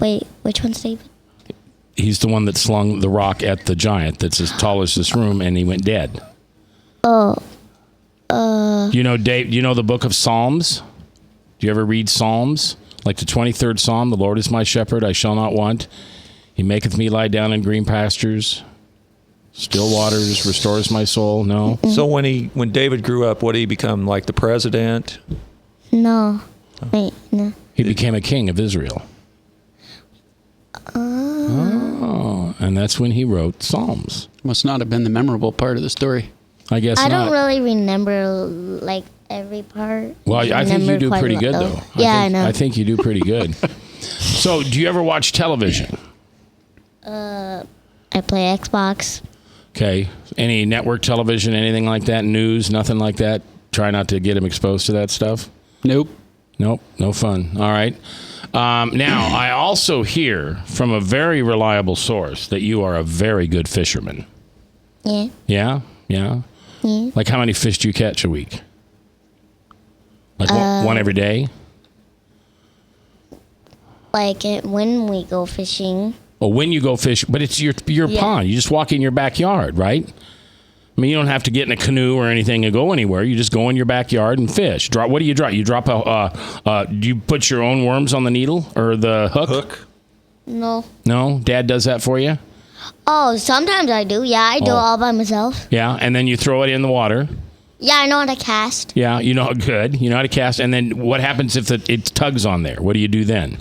Speaker 11: Wait, which one's David?
Speaker 8: He's the one that slung the rock at the giant that's as tall as this room, and he went dead.
Speaker 11: Oh.
Speaker 8: You know, Dave. You know the book of Psalms? Do you ever read Psalms? Like the 23rd Psalm, the Lord is my shepherd, I shall not want. He maketh me lie down in green pastures. Still waters, restores my soul. No?
Speaker 9: So when David grew up, what did he become, like the president?
Speaker 11: No. Wait, no.
Speaker 8: He became a king of Israel. Oh, and that's when he wrote Psalms.
Speaker 10: Must not have been the memorable part of the story.
Speaker 8: I guess
Speaker 11: I
Speaker 8: not.
Speaker 11: don't really remember like every part.
Speaker 8: Well, I think you do pretty good, though.
Speaker 11: I know.
Speaker 8: I think you do pretty good. So, do you ever watch television?
Speaker 11: I play Xbox.
Speaker 8: Okay. Any network television, anything like that? News, nothing like that? Try not to get him exposed to that stuff?
Speaker 10: Nope.
Speaker 8: Nope. No fun. All right. Now, I also hear from a very reliable source that you are a very good fisherman.
Speaker 11: Yeah.
Speaker 8: Yeah? Yeah?
Speaker 11: Yeah.
Speaker 8: Like how many fish do you catch a week? Like one every day?
Speaker 11: Like when we go fishing.
Speaker 8: Or when you go fish, but it's your pond. You just walk in your backyard, right? I mean, you don't have to get in a canoe or anything and go anywhere. You just go in your backyard and fish. What do you drop? You drop do you put your own worms on the needle or the hook?
Speaker 11: No.
Speaker 8: No? Dad does that for you?
Speaker 11: Oh, sometimes I do. Yeah, I do it all by myself.
Speaker 8: Yeah, and then you throw it in the water.
Speaker 11: Yeah, I know how to cast.
Speaker 8: Yeah, you know, good. You know how to cast. And then what happens if it tugs on there? What do you do then?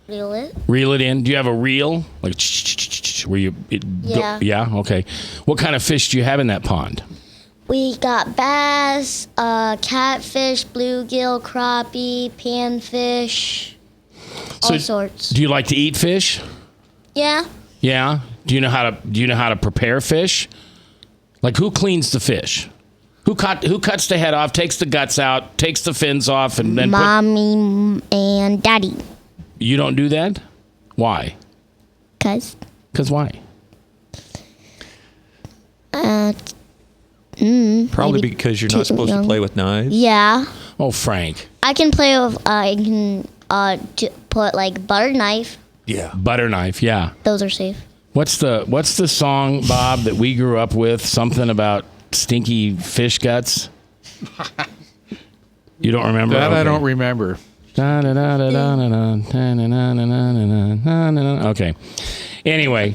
Speaker 11: Reel it.
Speaker 8: Reel it in. Do you have a reel? Like where you...
Speaker 11: Yeah.
Speaker 8: Yeah, okay. What kind of fish do you have in that pond?
Speaker 11: We got bass, catfish, bluegill, crappie, panfish, all sorts.
Speaker 8: Do you like to eat fish?
Speaker 11: Yeah.
Speaker 8: Yeah. Do you know how to prepare fish? Like who cleans the fish? Who cuts the head off, takes the guts out, takes the fins off, and then
Speaker 11: Mommy and Daddy.
Speaker 8: You don't do that? Why?
Speaker 11: Because
Speaker 8: why?
Speaker 9: Probably because you're not supposed to play with knives.
Speaker 11: Yeah.
Speaker 8: Oh, Frank.
Speaker 11: I can play with. I can put like butter knife.
Speaker 8: Yeah. Butter knife. Yeah.
Speaker 11: Those are safe.
Speaker 8: What's the song, Bob, that we grew up with? Something about stinky fish guts. You don't remember?
Speaker 17: That
Speaker 8: okay.
Speaker 17: I don't remember.
Speaker 8: Okay. Anyway,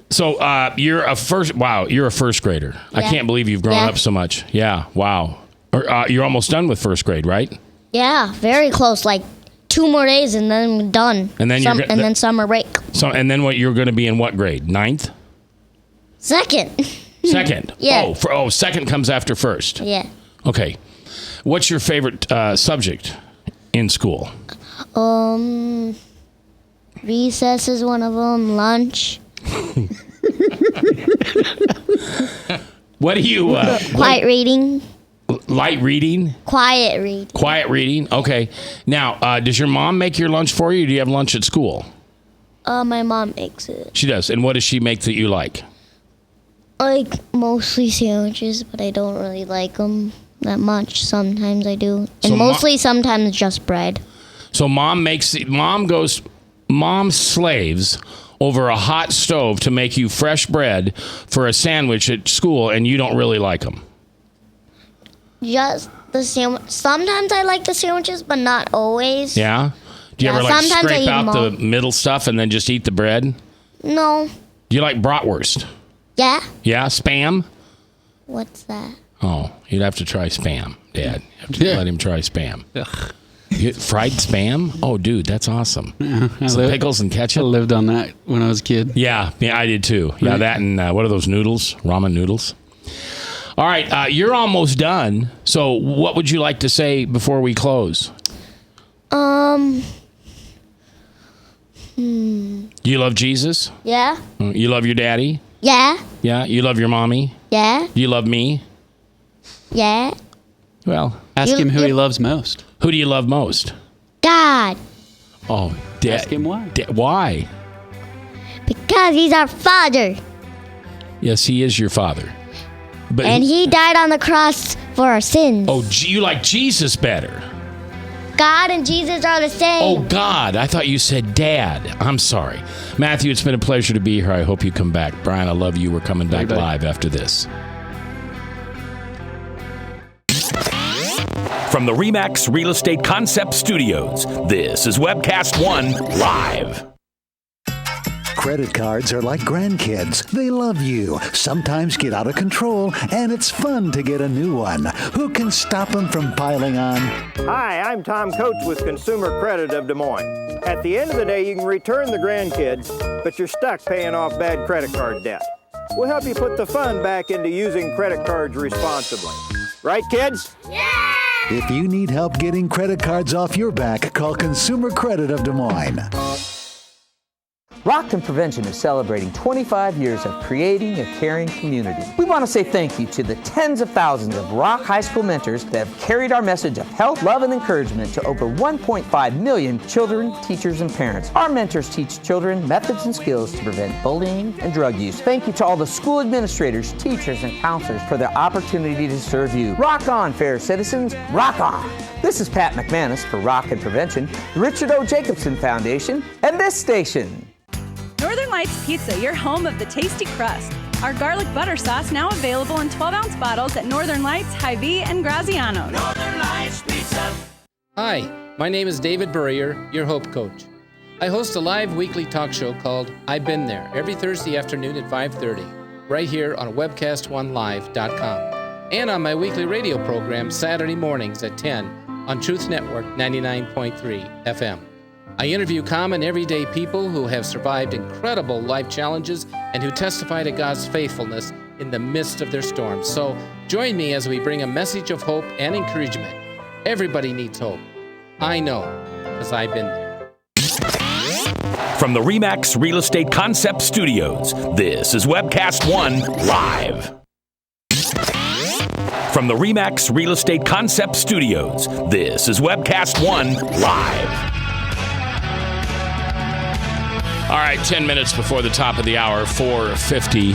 Speaker 8: so you're a first grader. I can't believe you've grown up so much. Yeah. Wow. You're almost done with first grade, right?
Speaker 11: Yeah, very close. Like 2 more days and then we're done.
Speaker 8: And then
Speaker 11: then summer break.
Speaker 8: So and then you're going to be in what grade? 9th?
Speaker 11: Second.
Speaker 8: Second.
Speaker 11: Yeah.
Speaker 8: Second comes after first.
Speaker 11: Yeah.
Speaker 8: Okay. What's your favorite subject in school?
Speaker 11: Recess is one of them. Lunch.
Speaker 8: What do you?
Speaker 11: Quiet reading.
Speaker 8: Light reading.
Speaker 11: Quiet reading.
Speaker 8: Quiet reading. Okay. Now, does your mom make your lunch for you? Or do you have lunch at school?
Speaker 11: My mom makes it.
Speaker 8: She does. And what does she make that you like?
Speaker 11: Like mostly sandwiches, but I don't really like them that much. Sometimes I do, and sometimes just bread.
Speaker 8: So mom slaves over a hot stove to make you fresh bread for a sandwich at school, and you don't really like them.
Speaker 11: Just the sandwich. Sometimes I like the sandwiches, but not always.
Speaker 8: Yeah. Do you ever
Speaker 11: sometimes
Speaker 8: scrape out the middle stuff and then just eat the bread?
Speaker 11: No.
Speaker 8: Do you like bratwurst?
Speaker 11: Yeah.
Speaker 8: Yeah. Spam?
Speaker 11: What's that?
Speaker 8: Oh, you'd have to try Spam, Dad. You have to let him try Spam. Fried Spam? Oh, dude, that's awesome. Some pickles and ketchup?
Speaker 10: I lived on that when I was a kid.
Speaker 8: Yeah, I did too. Yeah, that and what are those noodles? Ramen noodles? All right, you're almost done. So what would you like to say before we close? Do you love Jesus?
Speaker 11: Yeah.
Speaker 8: You love your daddy?
Speaker 11: Yeah.
Speaker 8: Yeah. You love your mommy?
Speaker 11: Yeah.
Speaker 8: Do you love me?
Speaker 11: Yeah.
Speaker 8: Well,
Speaker 10: ask him who he loves most.
Speaker 8: Who do you love most?
Speaker 11: God.
Speaker 8: Oh,
Speaker 10: ask him why.
Speaker 8: Why?
Speaker 11: Because he's our father.
Speaker 8: Yes, he is your father. But
Speaker 11: and he died on the cross for our sins.
Speaker 8: Oh, you like Jesus better.
Speaker 11: God and Jesus are the same.
Speaker 8: Oh, God. I thought you said Dad. I'm sorry. Matthew, it's been a pleasure to be here. I hope you come back. Brian, I love you. We're coming back live after this.
Speaker 16: From the RE/MAX Real Estate Concept Studios, this is Webcast One Live.
Speaker 2: Credit cards are like grandkids. They love you, sometimes get out of control, and it's fun to get a new one. Who can stop them from piling on?
Speaker 12: Hi, I'm Tom Coates with Consumer Credit of Des Moines. At the end of the day, you can return the grandkids, but you're stuck paying off bad credit card debt. We'll help you put the fun back into using credit cards responsibly. Right, kids?
Speaker 2: Yeah! If you need help getting credit cards off your back, call Consumer Credit of Des Moines.
Speaker 15: Rockton Prevention is celebrating 25 years of creating a caring community. We want to say thank you to the tens of thousands of Rock High School mentors that have carried our message of health, love, and encouragement to over 1.5 million children, teachers, and parents. Our mentors teach children methods and skills to prevent bullying and drug use. Thank you to all the school administrators, teachers, and counselors for their opportunity to serve you. Rock on, fair citizens, rock on! This is Pat McManus for Rockton Prevention, the Richard O. Jacobson Foundation, and this station.
Speaker 18: Northern Lights Pizza, your home of the tasty crust. Our garlic butter sauce now available in 12-ounce bottles at Northern Lights, Hy-Vee, and Graziano's.
Speaker 6: Northern Lights Pizza.
Speaker 13: Hi, my name is David Burrier, your Hope Coach. I host a live weekly talk show called I've Been There every Thursday afternoon at 5:30, right here on webcast1live.com, and on my weekly radio program Saturday mornings at 10 on Truth Network 99.3 FM. I interview common everyday people who have survived incredible life challenges and who testify to God's faithfulness in the midst of their storms. So join me as we bring a message of hope and encouragement. Everybody needs hope. I know, because I've been there.
Speaker 16: From the RE/MAX Real Estate Concept Studios, this is Webcast One Live. From the RE/MAX Real Estate Concept Studios, this is Webcast One Live.
Speaker 8: All right, 10 minutes before the top of the hour, 4:50.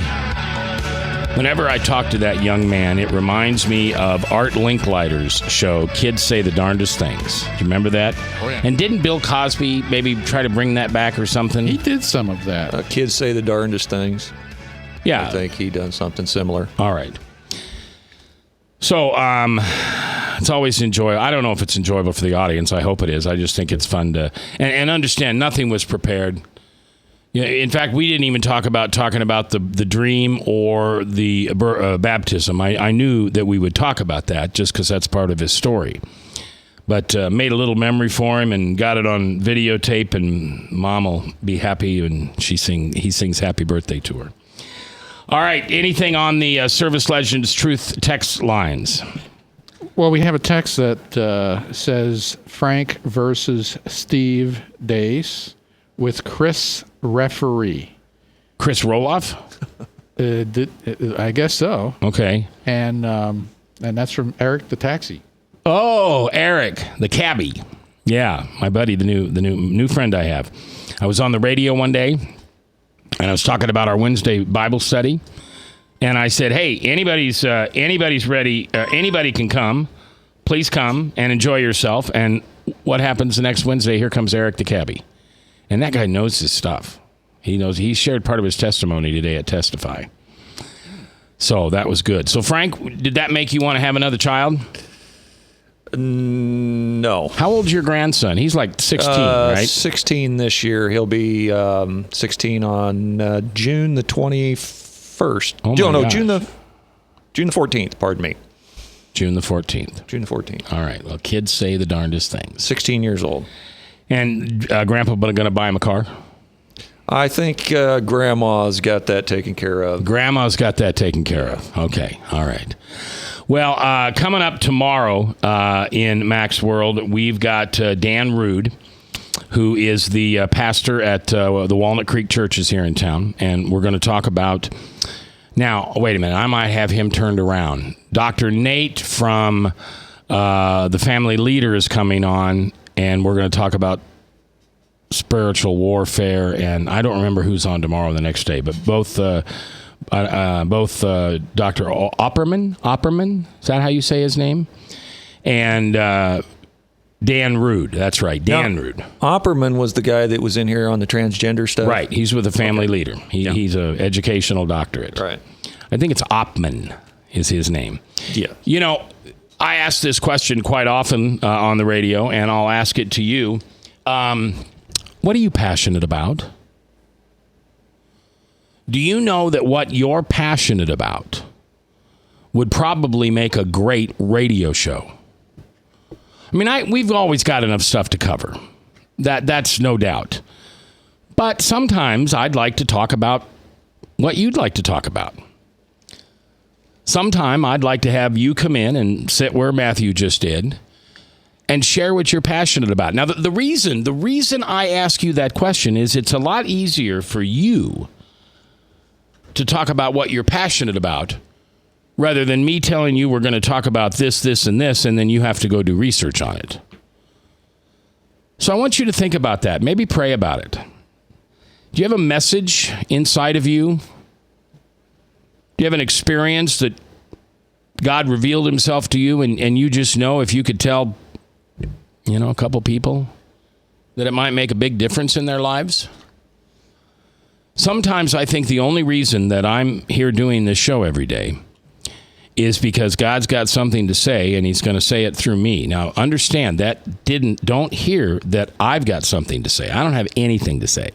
Speaker 8: Whenever I talk to that young man, it reminds me of Art Linkletter's show, Kids Say the Darndest Things. Do you remember that?
Speaker 17: Oh, yeah.
Speaker 8: And didn't Bill Cosby maybe try to bring that back or something?
Speaker 17: He did some of that.
Speaker 9: Kids Say the Darndest Things.
Speaker 8: Yeah.
Speaker 9: I think he done something similar.
Speaker 8: All right. So, it's always enjoyable. I don't know if it's enjoyable for the audience. I hope it is. I just think it's fun to... And understand, nothing was prepared. Yeah, in fact, we didn't even talking about the dream or the baptism. I knew that we would talk about that just because that's part of his story. But made a little memory for him and got it on videotape, and Mom will be happy when he sings happy birthday to her. All right, anything on the Service Legends Truth text lines?
Speaker 17: Well, we have a text that says Frank versus Steve Dace with Chris referee.
Speaker 8: Chris Roloff?
Speaker 17: I guess so.
Speaker 8: Okay.
Speaker 17: And that's from Eric the taxi.
Speaker 8: Oh, Eric the cabbie. Yeah, my buddy, the new friend I have. I was on the radio one day, and I was talking about our Wednesday Bible study, and I said, "Hey, anybody's ready? Anybody can come. Please come and enjoy yourself." And what happens the next Wednesday? Here comes Eric the cabbie. And that guy knows his stuff. He knows. He shared part of his testimony today at Testify. So that was good. So Frank, did that make you want to have another child?
Speaker 9: No.
Speaker 8: How old's your grandson? He's like 16, right?
Speaker 9: 16 this year. He'll be 16 on June the 21st.
Speaker 8: Oh my gosh.
Speaker 9: June the 14th. Pardon me.
Speaker 8: June the 14th.
Speaker 9: June the 14th.
Speaker 8: All right. Well, kids say the darndest things.
Speaker 9: 16 years old.
Speaker 8: And Grandpa going to buy him a car?
Speaker 9: I think Grandma's got that taken care of.
Speaker 8: Grandma's got that taken care of. Okay. All right. Well, coming up tomorrow in Mac's World, we've got Dan Rude, who is the pastor at the Walnut Creek Churches here in town. And we're going to talk about... Now, wait a minute. I might have him turned around. Dr. Nate from the Family Leader is coming on, and we're going to talk about spiritual warfare. And I don't remember who's on tomorrow the next day, but both Dr. Opperman, is that how you say his name? And Dan Rude. That's right, Dan Rude.
Speaker 9: Opperman was the guy that was in here on the transgender stuff?
Speaker 8: Right. He's with the Family Leader. He's an educational doctorate.
Speaker 9: Right.
Speaker 8: I think it's Oppman is his name.
Speaker 9: Yeah.
Speaker 8: You know, I ask this question quite often on the radio, and I'll ask it to you. What are you passionate about? Do you know that what you're passionate about would probably make a great radio show? I mean, we've always got enough stuff to cover. That's no doubt. But sometimes I'd like to talk about what you'd like to talk about. Sometime I'd like to have you come in and sit where Matthew just did and share what you're passionate about. Now, the reason I ask you that question is it's a lot easier for you to talk about what you're passionate about rather than me telling you we're going to talk about this, this, and this, and then you have to go do research on it. So I want you to think about that. Maybe pray about it. Do you have a message inside of you? Do you have an experience that God revealed himself to you and you just know if you could tell, a couple people that it might make a big difference in their lives? Sometimes I think the only reason that I'm here doing this show every day is because God's got something to say and he's going to say it through me. Now, understand don't hear that I've got something to say. I don't have anything to say.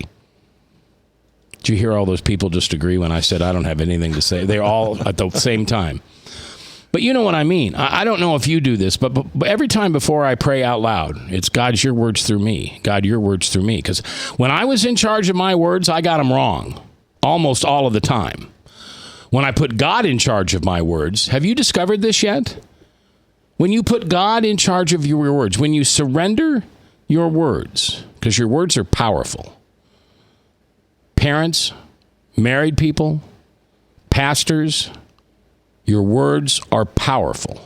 Speaker 8: Did you hear all those people just agree when I said I don't have anything to say? They're all at the same time. But you know what I mean. I don't know if you do this, but every time before I pray out loud, it's God, your words through me. God, your words through me. Because when I was in charge of my words, I got them wrong almost all of the time. When I put God in charge of my words, have you discovered this yet? When you put God in charge of your words, when you surrender your words, because your words are powerful. Parents, married people, pastors, Your words are powerful.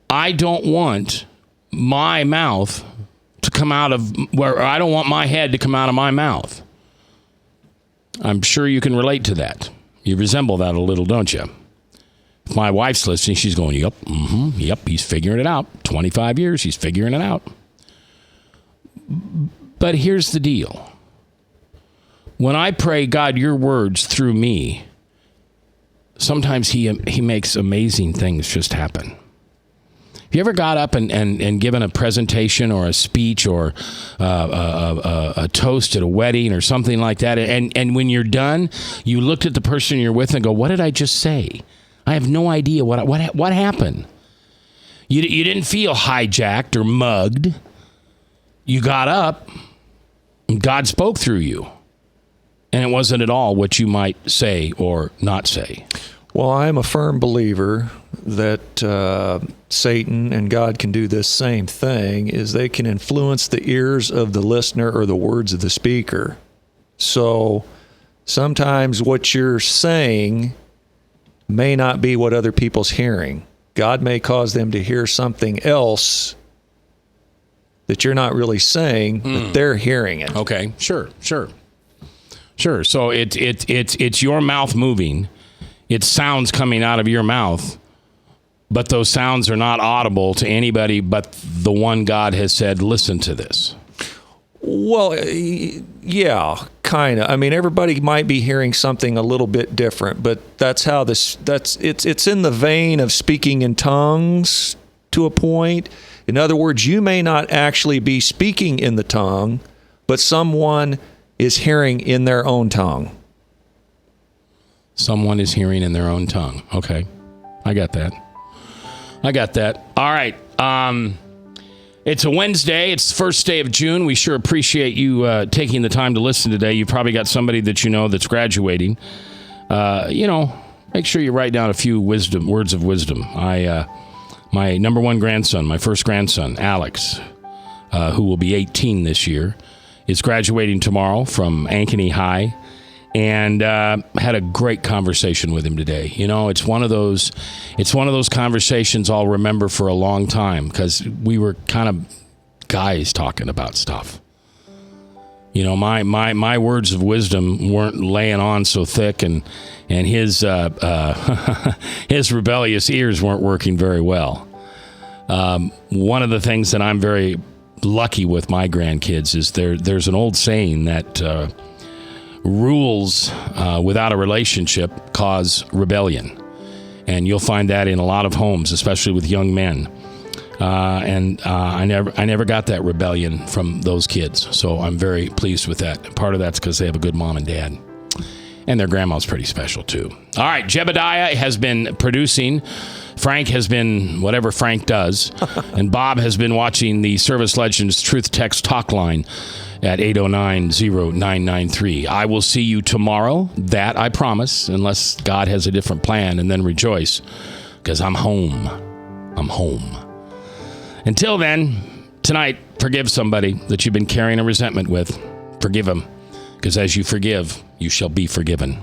Speaker 8: I don't want my mouth to come out of where I don't want my head to come out of my mouth. I'm sure you can relate to that. You resemble that a little, don't you? If my wife's listening, she's going, yep, he's figuring it out. 25 years, he's figuring it out. But here's the deal. When I pray, God, your words through me, sometimes he makes amazing things just happen. Have you ever got up and given a presentation or a speech or a toast at a wedding or something like that, and when you're done, you looked at the person you're with and go, what did I just say? I have no idea what happened. You didn't feel hijacked or mugged. You got up, and God spoke through you, and it wasn't at all what you might say or not say.
Speaker 9: Well, I am a firm believer that Satan and God can do this same thing, is they can influence the ears of the listener or the words of the speaker. So sometimes what you're saying may not be what other people's hearing. God may cause them to hear something else that you're not really saying, but they're hearing it.
Speaker 8: Okay, sure. So it's your mouth moving. It's sounds coming out of your mouth, but those sounds are not audible to anybody but the one God has said, listen to this.
Speaker 9: Well, yeah, kind of. I mean, everybody might be hearing something a little bit different, but that's how it's in the vein of speaking in tongues to a point. In other words, you may not actually be speaking in the tongue, but someone is hearing in their own tongue.
Speaker 8: Someone is hearing in their own tongue. Okay. I got that. All right. It's a Wednesday. It's the first day of June. We sure appreciate you taking the time to listen today. You probably got somebody that you know that's graduating. Make sure you write down a few words of wisdom. My number one grandson, my first grandson, Alex, who will be 18 this year, is graduating tomorrow from Ankeny High. And had a great conversation with him today. It's one of those conversations I'll remember for a long time, because we were kind of guys talking about stuff. My words of wisdom weren't laying on so thick, and his his rebellious ears weren't working very well. One of the things that I'm very lucky with my grandkids is there's an old saying that rules without a relationship cause rebellion, and you'll find that in a lot of homes, especially with young men. I never got that rebellion from those kids, so I'm very pleased with that. Part of that's because they have a good mom and dad, and their grandma's pretty special too. All right, Jebediah has been producing. Frank has been whatever Frank does, and Bob has been watching the Service Legends Truth Text Talk line at 809-0993. I will see you tomorrow. That I promise, unless God has a different plan, and then rejoice, because I'm home. Until then, tonight, forgive somebody that you've been carrying a resentment with. Forgive them, because as you forgive, you shall be forgiven.